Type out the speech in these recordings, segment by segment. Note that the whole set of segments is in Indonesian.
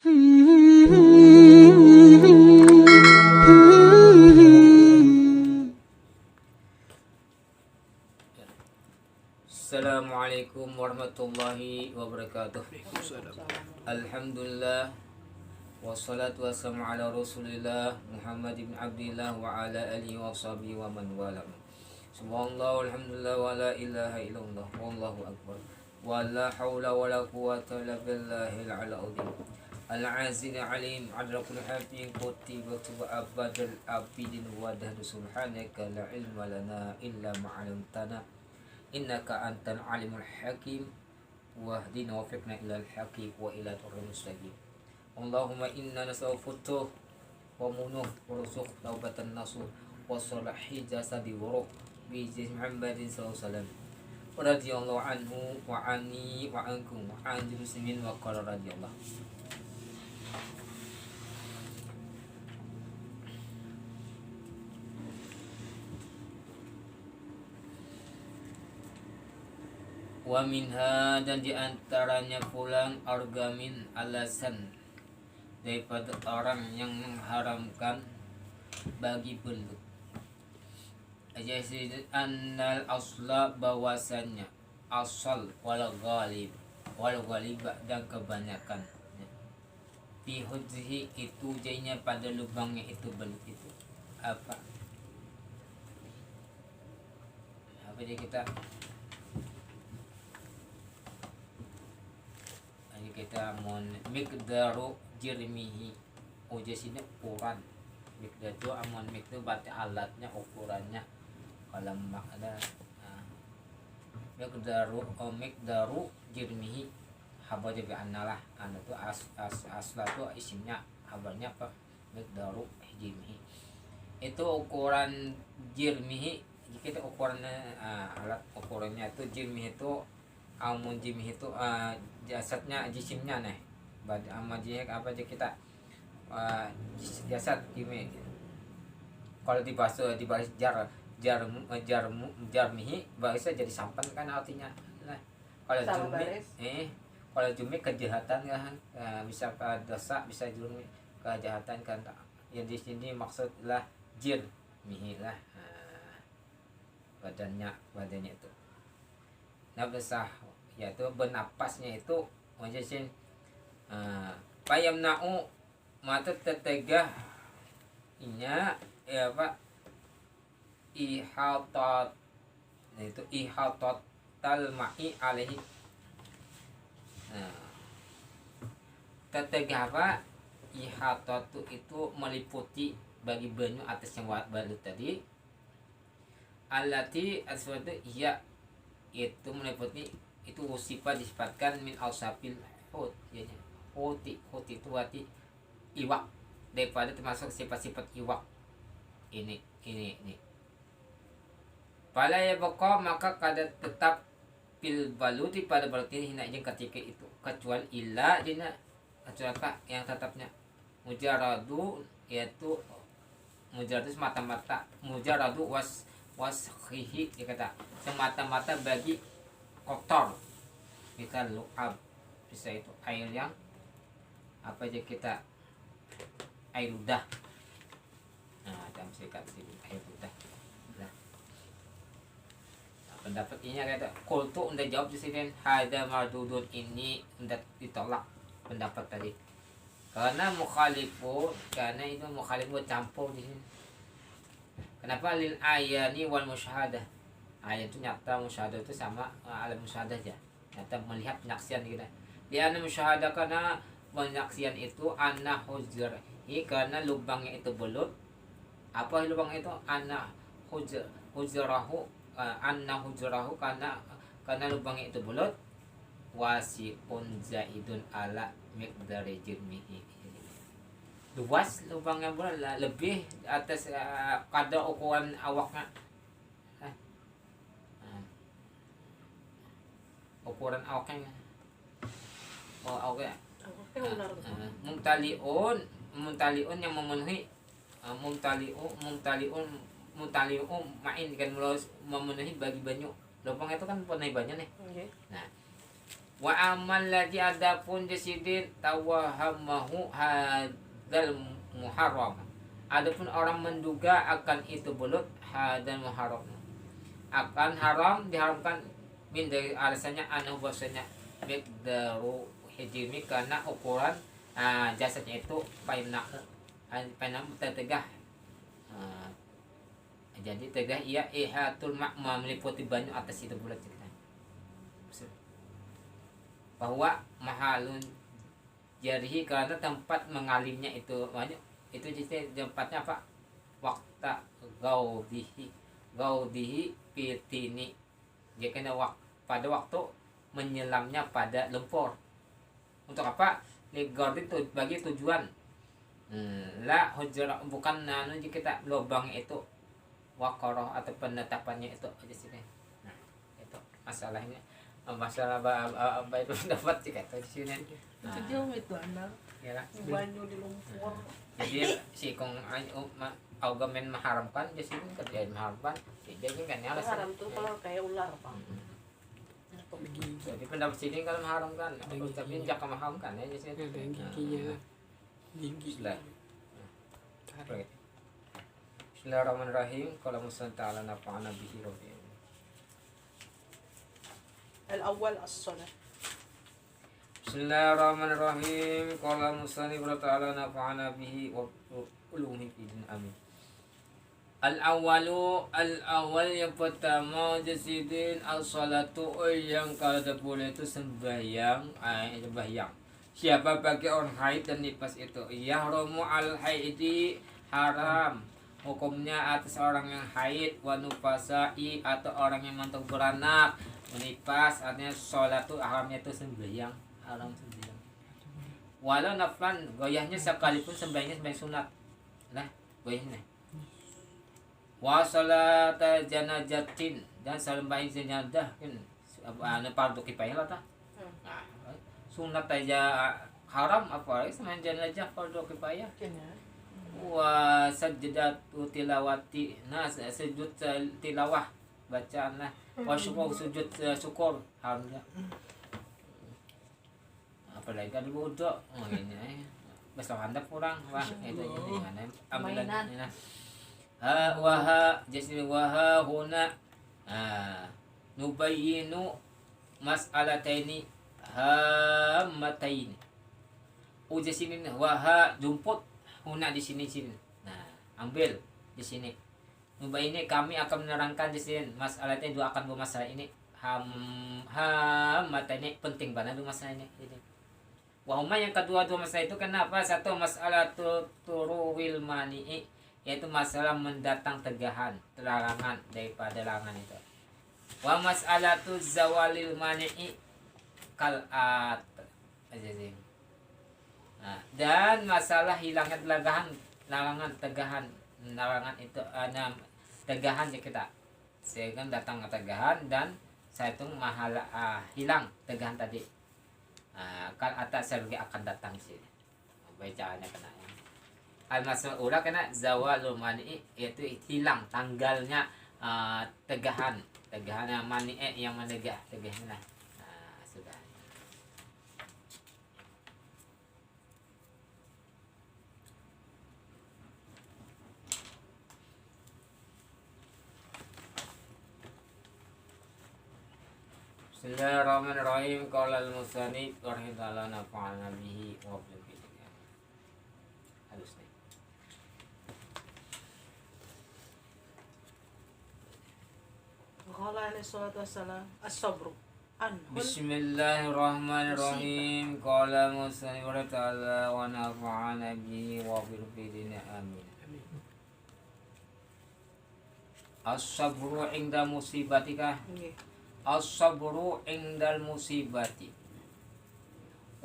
Assalamualaikum warahmatullahi wabarakatuh. Alhamdulillah wassalatu wassalamu ala rasulillah Muhammad ibn Abdillah wa ala alihi wa sahbihi wa man wala. Subhanallah walhamdulillah wa la ilaha illallah wallahu akbar wa la hawla wa la quwwata illa billahil al-azim al-azizil alim adrakul hafiz qutibatu wa abadul abidin wa dahdu subhanaka la ilma lana illa ma'alamtana innaka antal alimul hakim wahdina wafiqna ilal haqi wa ila turul mustaqim. Allahumma inna nas'aluka futuh wa munuh wa rusuh taubatan nasuh wa salahi jasadi wa ruh bi Muhammadin sallallahu alaihi wasallam wa radhiyallahu anhu wa anni wa ankum wa anil muslimin wa qala radhiyallahu. Wa minha, dan diantaranya pulang argamin alasan daripada orang yang mengharamkan bagi belut. Ajazid annal asla, bahwasannya asal wal ghalib dan kebanyakan fi hujzihi, itu jadinya pada lubangnya itu belut itu apa dia kita mon miqdaru jirmihi ujasina ukuran miqdar itu amon miqdar berarti alatnya ukurannya kalau makna miqdaru jirmihi habar juga analah anu itu asla itu isimnya habarnya apa miqdaru jirmihi itu ukuran jirmihi kita ukurannya alat ukurannya itu jirmihi itu amun jirmihi itu jasadnya jisimnya nih amun jirmihi apa aja kita jasad kimi kalau dibahas jarmihi bahasa jadi sampan kan artinya nah kalau jumi kejahatan kan bisa dosa bisa jurmi kejahatan kan yang di sini maksudlah jirmihi lah badannya itu nafsah yaitu bernapasnya itu maksudnya payam na'u mata tetegah inya ya Pak ihatot, itu ihatot talma'i alaihi. Tetegah apa ihatot itu meliputi bagi banyu atas yang balut tadi alati aswatu iya itu meliputi itu sifat disifatkan min ausapil hut ya huti itu berarti iwak daripada termasuk sifat-sifat iwak ini pala ya bako maka kada tetap pil baluti pada balut ini hina jeung ketika itu kecuali illa dina kecuali yang tetapnya mujaradu yaitu mujaradu semata-mata mujaradu washihi dikata semata-mata bagi kotor kita lu'ab bisa itu air yang apa aja kita air ludah dalam sikat sini air ludah nah, pendapat ini kata kultu udah jawab di sini hada mardudun ini udah ditolak pendapat tadi karena itu mukhalifu campur di sini. Kenapa lil ayani wal musyahadah? Ayat itu nyata, musyahadah itu sama alam musyahadah aja. Nyata melihat penyaksian kita. Dia musyahadah karena penyaksian itu anna hujrahi karena lubangnya itu belut. Apa lubang itu? Anna hujrahu karena lubangnya itu belut. Wasi'un zaidun ala miqdari jirmihi. Luas lubangnya bola lebih atas kadar ukuran awaknya ukuran awaknya mumtaliun yang memenuhi mumtaliun main kan memenuhi bagi banyu lubang itu kan penuhi banyak nih nah Wa amal ladzi adapun jasidin tawahamahu hadzal muharram. Adapun orang menduga akan itu bulut hadzal muharram. Akan haram diharamkan min dari alasannya anu bahasanya miqdaru hijimi karena ukuran jasadnya itu paina tegah. Jadi tegah ia ihatul makma meliputi banyak atas itu bulat cerita. Bahwa mahalun jarihi karena tempat mengalirnya itu banyak itu jadi tempatnya apa? Waktu gaudihi pitini. Dia kena pada waktu menyelamnya pada lumpur. Untuk apa? Ligord itu bagi tujuan. La hujra bukan nanu kita lubang itu wakoroh atau penetapannya itu aja sih. Nah, itu masalahnya. Masalah apa itu dapat sih kata di sini. Itu jauh itu anak. Ya lah. Banyu di lumpur. Jadi si kong argumen mengharamkan jadi sini kerjaan mengharamkan. Jadi kan ya alasan. Haram tuh kalau kayak ular apa? Jadi pendapat sini kalau mengharamkan, tapi jangan mengharamkan ya jadi sini. Giginya gigi. Bismillahirrahmanirrahim. Qala Musa ta'ala nafa'ana bihi wa bihi. Al-awwal as-salah. Bismillahirrahmanirrahim. Qala Musa ta'ala nafa'ana bihi wa uluhi idin amin. Al-awwal yang pertama jasidin as-salatu yang kada boleh itu sembahyang. Siapa bagi orang haid dan nifas itu yahrumu al-haidi haram hukumnya atas orang yang haid wa nufasai atau orang yang mantuk beranak. Nifas artinya sholat itu haramnya itu sembahyang, haram sembahyang. Walau naflan goyahnya sekalipun sembahyangnya sembahyang sunat. Nah, goyahnya. Wa salat janazatin dan sembahyang jenazah kan anu fardu kifayah lah tah. Sunat aja haram apalagi sembahyang jenazah fardu kifayah. Wa sajdatu tilawati sujud tilawah bacaan lah. Wa syukur sujud syukur alhamdulillah. Apalagi kan wudu ini besok handap kurang wah itu gimana ambilan ini nah waha jadi waha huna nubayyinu mas'alataini hammataini uji sini waha jumput huna di sini. Nah, ambil di sini. Nubayyinu kami akan menerangkan di sini masalahnya dua akan bermasalah ini hammataini penting banget dua masalah ini. Wahuma yang kedua dua masalah itu kenapa? Satu masalah turuwil mani'i yaitu masalah mendatang tegahan, larangan daripada larangan itu. Wa mas'alatu zawalil mani'i kal'at aja. Nah, dan masalah hilangnya larangan tegahan itu tegahan ya kita. Sehingga datang tegahan dan saya itu mahala hilang tegahan tadi. Kan atas sergi akan datang sini. Bacaannya kena ya. Al-masalah ula kena zawalul mani'i yaitu hilang tanggalnya tegahan yang mani'i yang menegah tegahnya. Nah, sudah. Bismillahirrahmanirrahim. Qala al-musannif rahimahullah nafa'ana bihi wa bihi. Halus nih. Qala alaihi salatu wassalam as-sabru Bismillahirrahmanirrahim. Qala musannif ta'ala wa nafa'ana bihi wa bihi. Amin. As-sabru 'inda musibatika. As-sabru indal musibati.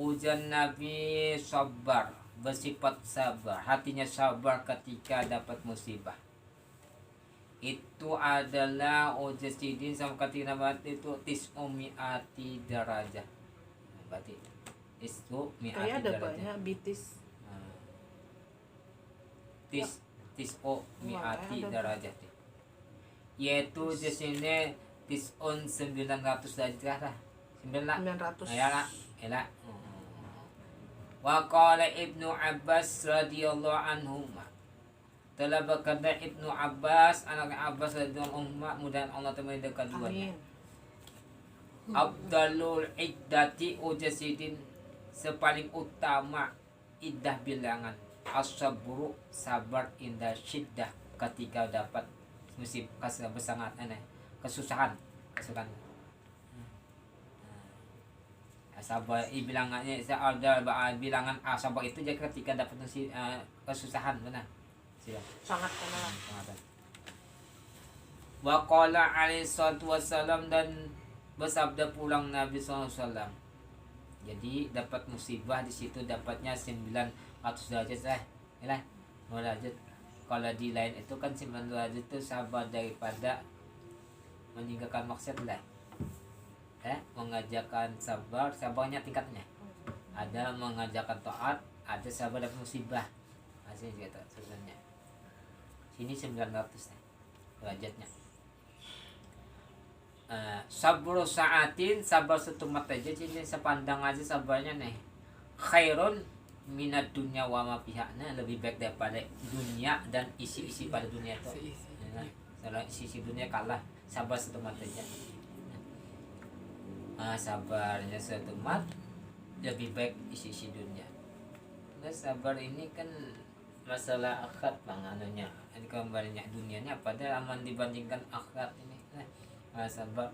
Ujian Nabi sabar, bersifat sabar, hatinya sabar ketika dapat musibah. Itu adalah ujian sidin sama ketika dapat itu tis'umi'ati darajah. Berarti tis'umi'ati kayak ada darajah. banyak bitis. Tis'umi'ati darajah. Yaitu di sini 900 derajat lah 900. Ayala, ela. Wa qala Ibnu Abbas radhiyallahu anhuma. Telah berkata Ibnu Abbas, anak Abbas radhiyallahu anhu, mudah Allah teman dekat duanya. Amin. Abdalul iddati ujasidin, sepaling utama iddah bilangan as-sabru, sabar indah syiddah, ketika dapat musib kesangat kesusahan. Sabar bilangannya ada bilangan sabar itu jadi ketika dapat kesusahan benar. Siap. Sangat kenal. Wa qala alaihi salatu wassalam, dan bersabda pulang Nabi SAW. Jadi dapat musibah di situ dapatnya 900 derajat lah. Derajat. Kalau di lain itu kan 9 derajat itu sabar daripada meninggalkan maksiat lah. Mengajarkan sabarnya tingkatnya. Ada mengajarkan taat, ada sabar dapat musibah. Masih gitu sebenarnya. Sini 900 derajatnya. Sabru sa'atin, sabar satu mata aja, ini sepandang aja sabarnya nih. Khairun minat dunia wa ma pihaknya, lebih baik daripada dunia dan isi-isi pada dunia itu. Kalau isi dunia kalah, sabar satu mata aja. Sabarnya satu mat lebih baik isi dunia. Nah, sabar ini kan masalah akhirat bang anunya. Ini kembalinya dunianya pada aman dibandingkan akhirat ini. Sabar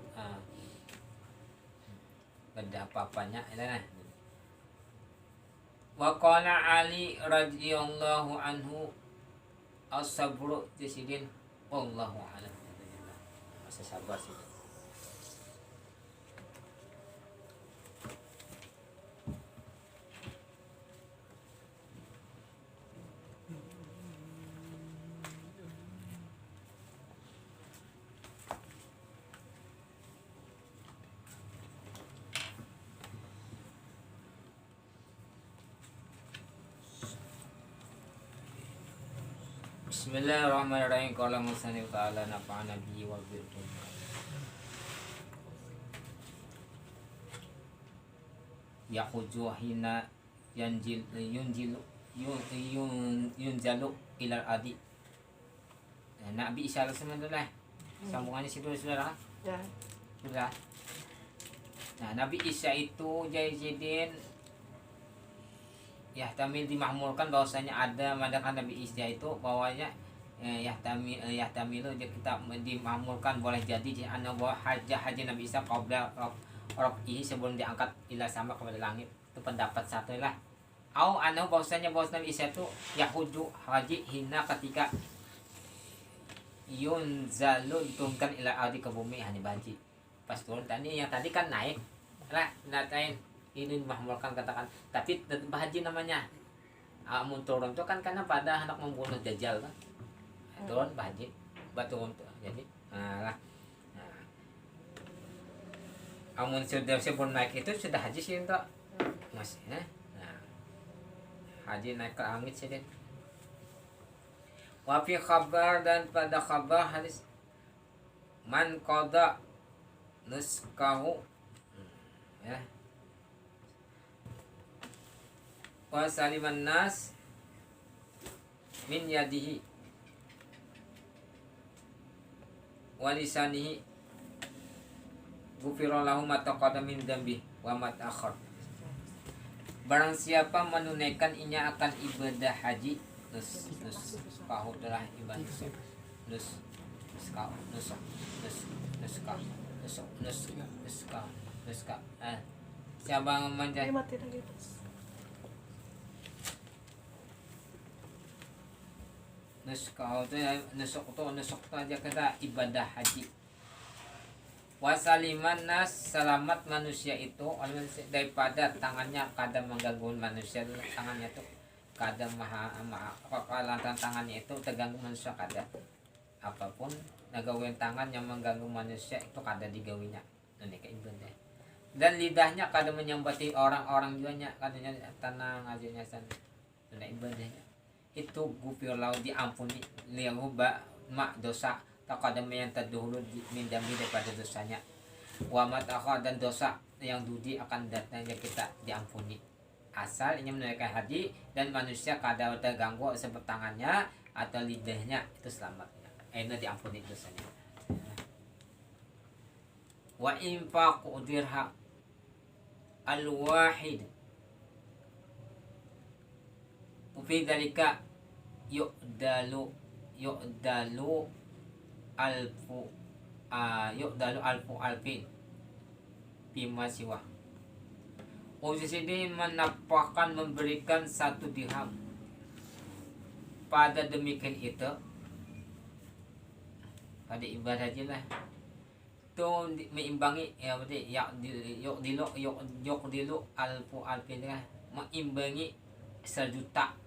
beda apa-apanya nah. Wa qala Ali radhiyallahu anhu, as-sabru jasidin wallahu a'lam. Masa sabar sih. Bismillahirrahmanirrahim. Qala musannif ta'ala nafa'ana bihi wa bihi. Yahuju hina yunjalu ilal adi. Nabi Isa alaihissalam sambungannya situ saudara. Ya. Sudah. Nah, Nabi Isa itu jahidin Yahtamil dimahmulkan bahwasanya ada madakan Nabi Isa itu bahwanya yahtamilu kita dimahmulkan boleh jadi anna bahwa haji Nabi Isa qabla rofihi, sebelum diangkat ila sama kepada langit. Itu pendapat satu lah. Au anna bahwasanya Nabi Isa itu yahudu haji hina ketika yunzalu diturunkan ila ardi ke bumi hani banji. Pas turun tadi yang tadi kan naik lah natain ini dimahmulkan katakan, tapi tetap haji namanya. Amun turun itu kan karena pada hendak membunuh Dajjal kan. Turun haji, batu untuk jadi lah. Amun sudah sebelum naik itu sudah haji sih enggak? Masih nah. Haji naik ke langit sih deh. Wa fi khabar, dan pada khabar hadis man qada nuskahu ya. Wa saliman nas min yadihi wa lisanihi ghufira lahu ma taqaddama min dzambi wa ma ta'akhkhar. Barang siapa menunaikan inya akan ibadah haji, nus kahu telah ibadah nus siapa memanjat Mati lagi. nusuk aja kata ibadah haji. Wasaliman nas, selamat manusia itu daripada tangannya kadang mengganggu manusia. Tangannya tuh kadang lantaran tangannya itu terganggu manusia kadang. Apapun ngagawin tangan yang mengganggu manusia itu kadang digawinya. Ini kayak ibadah. Dan lidahnya kadang menyambati orang-orang juga kadangnya tenang aja sana. Ini ibadahnya. Itu gufirlau diampuni liyahu mak dosa takadama yang terdahulu min dambi daripada dosanya, wa mat dan dosa yang dudi akan datangnya kita diampuni asal ingin menunaikan haji dan manusia kadang terganggu sebab tangannya atau lidahnya itu selamatnya diampuni dosanya. Wa infaqu dirham al-wahid fi dzalika yu'dalu alfu alfin bima siwa. Posisi menapakkan memberikan 1 dirham pada demikian itu pada ibadah aja lah itu meimbangi ya berarti yok dilu alfu alfin lah meimbangi sejuta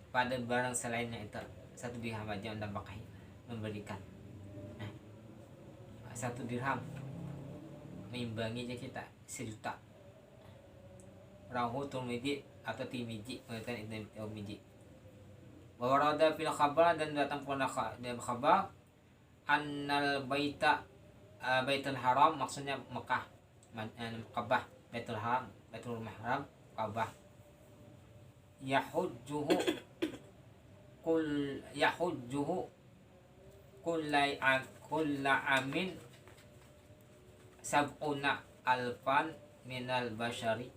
pada barang selainnya itu 1 dirham aja anda pakai memberikan 1 dirham meimbangi aja kita 1 juta. Rahu Tirmidzi atau Tirmidzi mengatakan itu Tirmidzi. Wa warada fil khabar dan datang pada dalam khabar annal baitul haram maksudnya Mekah, Ka'bah, baitul haram, baitul haram, Ka'bah. Yahujjuhu kulla amin sab'una alfan minal bashari.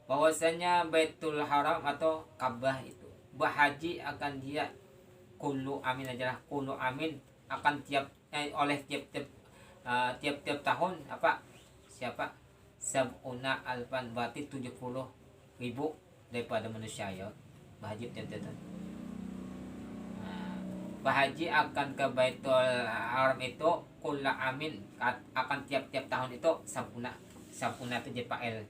Bahwasanya Baitul Haram atau Ka'bah itu berhaji akan dia kullu amin aja lah, kullu amin akan oleh tiap tahun siapa sab'una alfan berarti 70.000 daripada manusia ya berhaji tiap tahun. Berhaji akan ke Baitul Haram itu kula amin akan tiap-tiap tahun itu sampuna itu jadi fa'il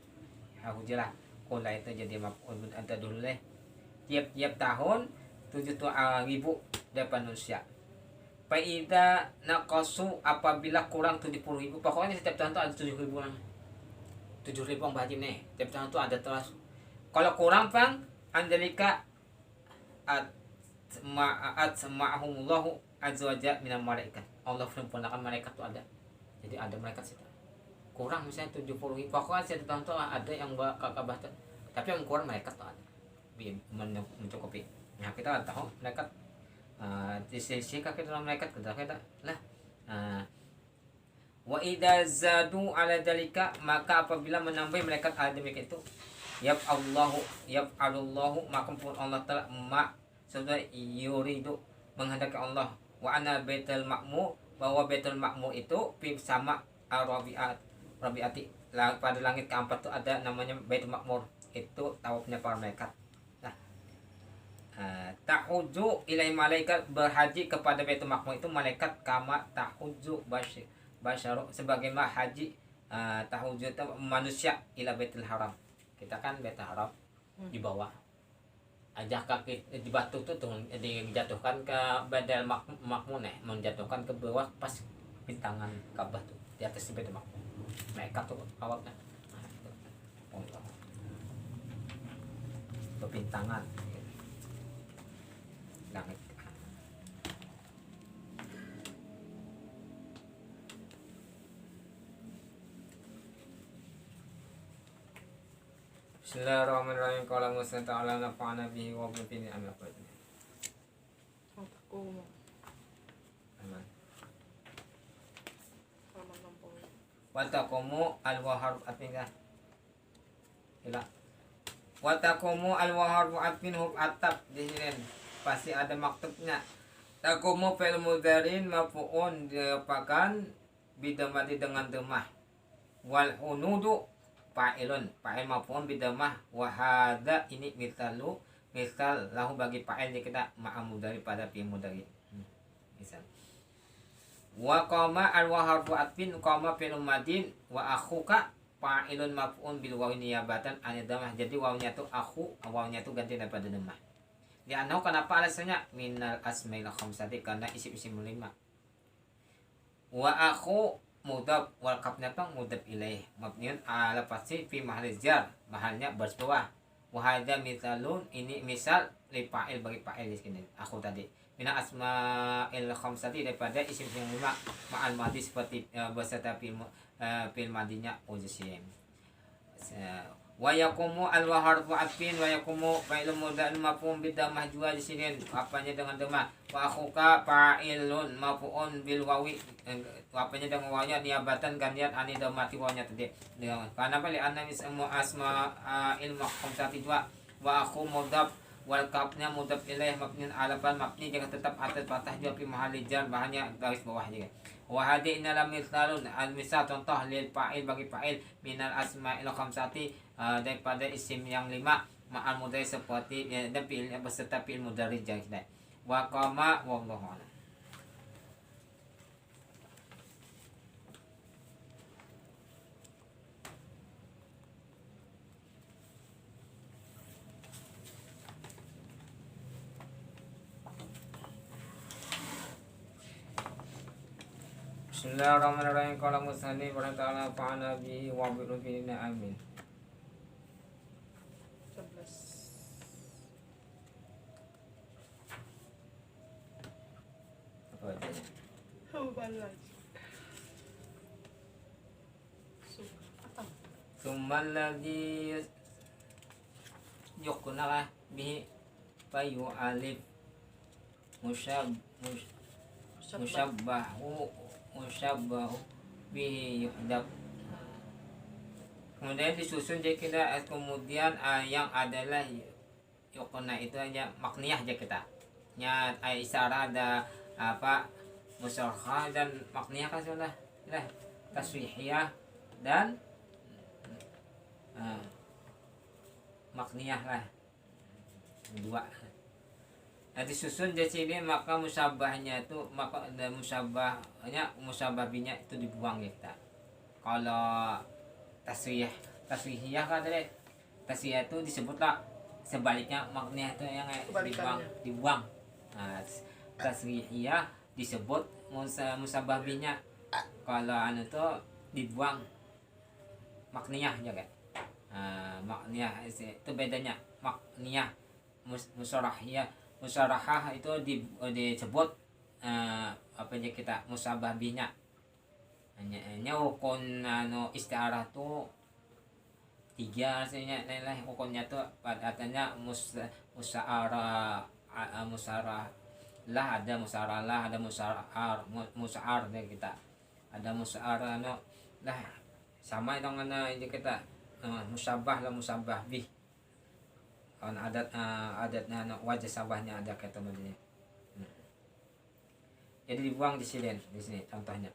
aku jelas kula itu jadi maf'ul anta dulu deh tiap tahun 7.000 daripada manusia. Faida naqasu apabila kurang 70.000 pokoknya setiap tahun itu ada 7.000 orang 7.000 orang berhaji nih tiap tahun itu ada terus. Kalau kurang pang andalika sema'ahumullahu azza wa jalla minal malaikat. Allah sempurnakan malaikat itu ada. Jadi ada malaikat situ. Kurang misalnya 70.000 pokoknya setiap tahun itu ada yang Ka'bah. Tapi yang kurang malaikat itu ada. Mencukupi. Nah, kita tahu malaikat di sisi kaki dalam malaikat kita lah. Wa idza zadu ala dalika maka apabila menambah malaikat ada demikian itu yaf'alullahu maka pun Allah Ta'ala sudah yuridu menghendaki Allah wa ana baitul ma'mur bahwa baitul ma'mur itu sama rabiati pada langit keempat itu ada namanya baitul ma'mur itu tawafnya para malaikat. Nah, tahuju ilai malaikat berhaji kepada baitul ma'mur itu malaikat kama tahuju basyaru sebagaimana haji tahuju itu manusia ila baitul haram. Kita kan baitul haram di bawah ajak kaki di batu tuh dijatuhkan ke badal makmun menjatuhkan ke bawah pas bintangan Ka'bah tuh di atas baitul makmun mereka tuh awalnya bintangan langit. Bismillahirrahmanirrahim. Qala Musa ta'ala nafa'ana bihi wa bihi amin apa itu. Taqumu. Aman. Halaman 60. Wa taqumu al-wahar atinga. Ila. Wa taqumu al-wahar atinhu atap di sini. Pasti ada maktubnya. Taqumu fil mudzarin maf'un diapakan bidamati dengan demah. Wal unudu fa'ilun fa'il maf'ul bidamah wa hadza ini misal lahu bagi fa'il kita ma'amud daripada fi mudari misal wa qama al wa harfu atfin qama fil madin wa akhuka fa'ilun maf'ul bil wawi niyabatan an damah jadi wawnya tu akhu wawnya tu ganti daripada damah dia anau kenapa alasannya minal asmail khamsati karena isim-isim 5 wa akhu mudab wal kafnya pang mudab ilaih mabniun ala pasti fi mahal jar mahalnya baris bawah wa hadza misalun ini misal li fa'il bagi fa'il di sini aku tadi mina asma'il khamsati daripada isim yang 5 ma'al madi seperti beserta fil madinya ujisim. Wa yaqumu al wa harfu atfin wa yaqumu fa'ilun mudha'un maf'ul bidamah jua di sini apanya dengan damah wa akhuka fa'ilun maf'ul bil wawi apanya dengan wawnya niabatan gantian ani damati wawnya tadi karena bali anna ismu asma ilmu khamsati jua wa akhu mudhaf wal kafnya mudhaf ilaih mabniun ala fal mabni jangan tetap atas patah jua fi mahalli jar bahannya garis bawah juga. Wa hadi inna misalun al misal contoh lil fa'il bagi fa'il minal asma'il khamsati daripada isim yang 5 ma'al mudhari seperti dan fi'il beserta fi'il mudhari kita. Wa qama wallahu a'lam. Bismillahirrahmanirrahim. Qala musannif wa ta'ala fa'ana bihi wa bi rubbina amin. 11. Apa aja? Balas. Apa? Summal ladzi yuqna bihi fayu alif musabbahu bihi yuhdab. Kemudian disusun jadi kita kemudian yang adalah yuqna itu hanya makniyah aja kita. Nya isyarat ada apa musarhah dan makniyah kan sudah tasrihiyah dan makniyah lah dua. Nah disusun di sini maka musabahnya itu maka musabah binya itu dibuang ya kita. Kalau tasrihiyah kan tadi tasrihiyah itu disebutlah sebaliknya makniyah itu yang dibuang. Nah, tasrihiyah disebut musabah binya. Kalau anu itu dibuang makniyah juga. Makniyah itu bedanya makniyah musarahah itu disebut apa aja kita musabah binya hanya ukun istiarah tuh 3 artinya nilai ukunnya tuh artinya musarah lah ada musaralah ada musar deh kita ada musar lah sama dengan ini kita musabah lah musabah bih kan adatnya wajah sabahnya ada kata begini. Jadi dibuang di sini contohnya.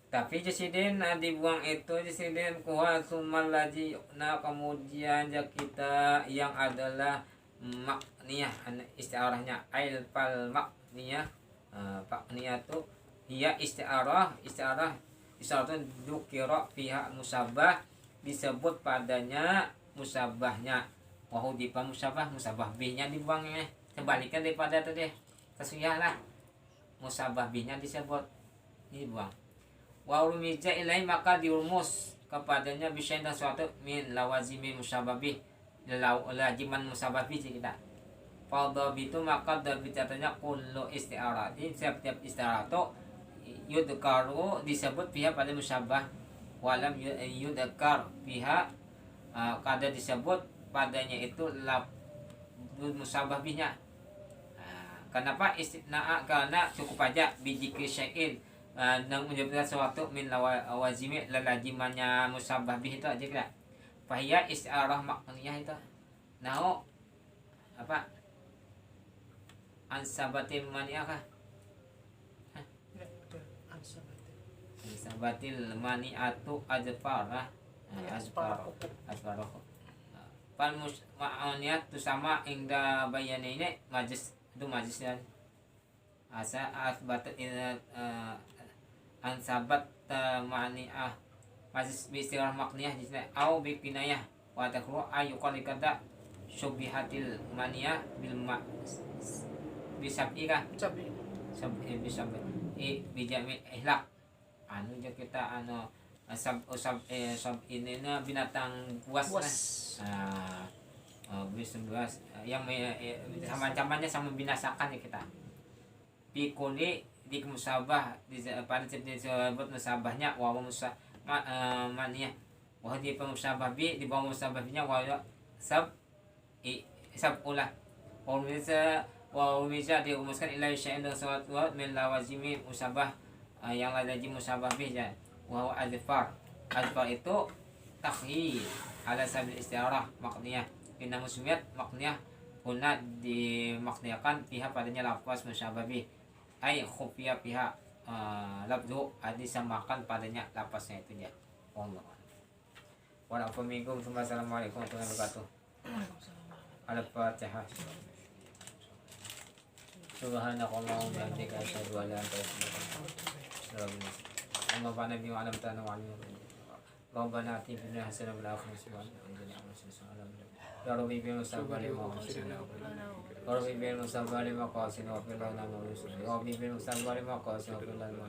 Tapi di sini dibuang itu di sini kuha sumal laji kemudian kita yang adalah makniyah istiarahnya ail fal makniyah makniyah itu dia istiarah itu dukira pihak musabah disebut padanya musabahnya wahu dipa musabah bihnya dibuangnya sebaliknya daripada tadi taswiyah lah musabah bihnya disebut dibuang wa rumija ilai maka dirumus kepadanya bisyai dan suatu min lawazimi musabah bih lajiman musabah bih kita fadha itu maka dabitanya kullu isti'arah di setiap isti'arah itu yudkaru disebut pihak pada musabah walam yudkar pihak kada disebut padanya itu musabah bihnya. Kenapa istinaa? Karena cukup aja biji syai'in yang menyebutkan sesuatu min lawazimi lalajimannya musabah bih itu aja kira. Fahiyya istiarah makniyah itu. Nah, apa? Ansabatil mani'ah kah? Ansabatil mani'atu azfarah. Azfarah. Pan ma'aniyat itu sama ingda bayani ini majlis itu majlisnya asa asbat ansabat ma'aniyah majlis bistirah makniyah di sini au bi pinayah wa takru ayu qalikada syubihatil maniyah bil ma bisabi kah sabi bisabi bijami ihlak anu je kita sab ini binatang buas. Bisa buas yang sama ancamannya sama membinasakan ya kita Pikuli di musabah pada disebut musabahnya wa maniyah wa di musabah bi di bawah musabahnya wa sab ulah wa bisa diumuskan ila syai'in dengan suatu min lawazimi musabah yang lazim musabah bi ya wa azfar itu takhyi ala sabil istiarah makniyah inna musmiyat makniyah guna dimakniakan pihak padanya lafaz musabah bi ay khufiya pihak labdu disamakan padanya lapasnya itu ya Allah. Waalaikumsalam warahmatullahi wabarakatuh. Al-Fatihah. Subhanakallahumma wa bihamdika asyhadu an la ilaha illa anta Amma ba'na bi ma'lam ta'ala wa 'alim. Rabbana atina fid dunya hasanatan wa fil akhirati hasanatan wa qina ya rabbi bi musabali wa qasina rabbi bi musabali wa qasina wa fil lana wa rusul rabbi bi musabali wa qasina wa fil lana